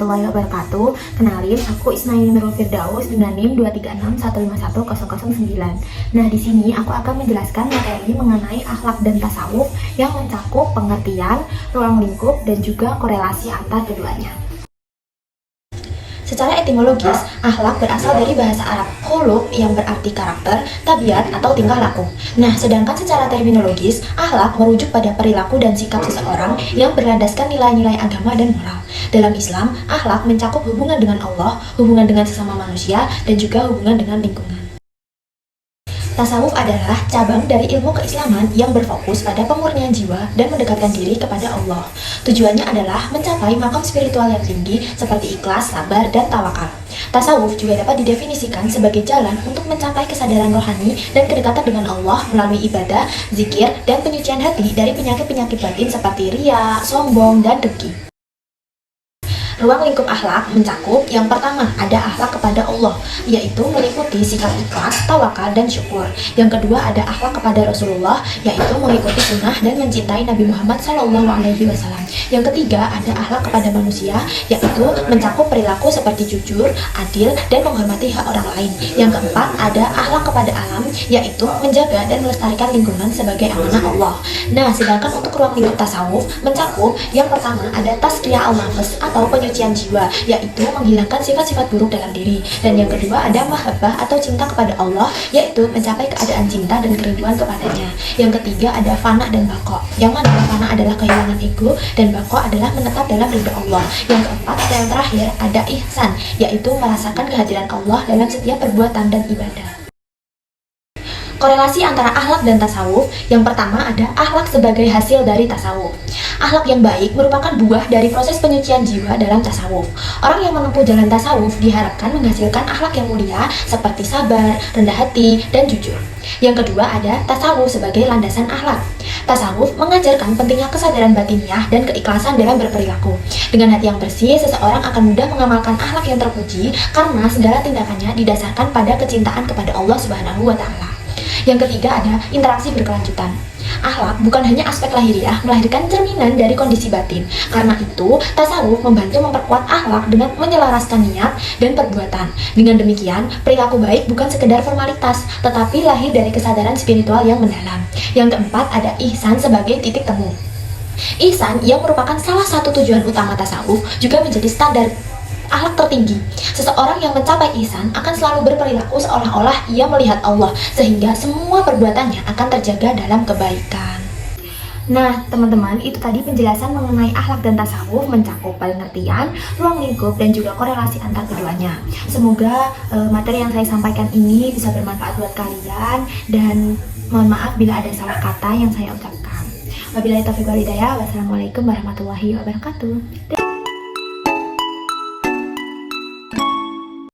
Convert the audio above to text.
warahmatullahi wabarakatuh. Kenalin, aku Isnaini Nurul Firdaus dengan NIM 236151009. Nah, di sini aku akan menjelaskan materi mengenai akhlak dan tasawuf yang mencakup pengertian, ruang lingkup, dan juga korelasi antar keduanya. Secara etimologis, akhlak berasal dari bahasa Arab khuluq yang berarti karakter, tabiat, atau tingkah laku. Nah, sedangkan secara terminologis, akhlak merujuk pada perilaku dan sikap seseorang yang berlandaskan nilai-nilai agama dan moral. Dalam Islam, akhlak mencakup hubungan dengan Allah, hubungan dengan sesama manusia, dan juga hubungan dengan lingkungan. Tasawuf adalah cabang dari ilmu keislaman yang berfokus pada pemurnian jiwa dan mendekatkan diri kepada Allah. Tujuannya adalah mencapai makam spiritual yang tinggi seperti ikhlas, sabar, dan tawakal. Tasawuf juga dapat didefinisikan sebagai jalan untuk mencapai kesadaran rohani dan kedekatan dengan Allah melalui ibadah, zikir, dan penyucian hati dari penyakit-penyakit batin seperti riya, sombong, dan dengki. Ruang lingkup akhlak mencakup yang pertama ada akhlak kepada Allah, yaitu meliputi sikap ikhlas, tawakal, dan syukur. Yang kedua ada akhlak kepada Rasulullah, yaitu mengikuti sunnah dan mencintai Nabi Muhammad SAW. Yang ketiga ada akhlak kepada manusia, yaitu mencakup perilaku seperti jujur, adil, dan menghormati hak orang lain. Yang keempat ada akhlak kepada alam, yaitu menjaga dan melestarikan lingkungan sebagai amanah Allah. Nah, sedangkan untuk ruang lingkup tasawuf mencakup yang pertama ada tazkiyah al-nafs atau penyucian jiwa, yaitu menghilangkan sifat-sifat buruk dalam diri. Dan yang kedua ada mahabbah atau cinta kepada Allah, yaitu mencapai keadaan cinta dan kerinduan kepadanya. Yang ketiga ada fana dan bako, yang mana fana adalah kehilangan ego dan bako adalah menetap dalam ridho Allah. Yang keempat dan yang terakhir ada ihsan, yaitu merasakan kehadiran Allah dalam setiap perbuatan dan ibadah. Korelasi antara akhlak dan tasawuf, yang pertama ada akhlak sebagai hasil dari tasawuf. Akhlak yang baik merupakan buah dari proses penyucian jiwa dalam tasawuf. Orang yang menempuh jalan tasawuf diharapkan menghasilkan akhlak yang mulia seperti sabar, rendah hati, dan jujur. Yang kedua ada tasawuf sebagai landasan akhlak. Tasawuf mengajarkan pentingnya kesadaran batiniah dan keikhlasan dalam berperilaku. Dengan hati yang bersih, seseorang akan mudah mengamalkan akhlak yang terpuji karena segala tindakannya didasarkan pada kecintaan kepada Allah Subhanahu wa Ta'ala. Yang ketiga ada interaksi berkelanjutan. Akhlak bukan hanya aspek lahiriah, melahirkan cerminan dari kondisi batin. Karena itu, tasawuf membantu memperkuat akhlak dengan menyelaraskan niat dan perbuatan. Dengan demikian, perilaku baik bukan sekedar formalitas, tetapi lahir dari kesadaran spiritual yang mendalam. Yang keempat ada ihsan sebagai titik temu. Ihsan yang merupakan salah satu tujuan utama tasawuf juga menjadi standar akhlak tertinggi. Seseorang yang mencapai ihsan akan selalu berperilaku seolah-olah ia melihat Allah, sehingga semua perbuatannya akan terjaga dalam kebaikan. Nah, teman-teman, itu tadi penjelasan mengenai akhlak dan tasawuf mencakup pengertian, ruang lingkup, dan juga korelasi antar keduanya. Semoga materi yang saya sampaikan ini bisa bermanfaat buat kalian, dan mohon maaf bila ada salah kata yang saya ucapkan. Wabillahi taufiq wal hidayah. Wassalamualaikum warahmatullahi wabarakatuh.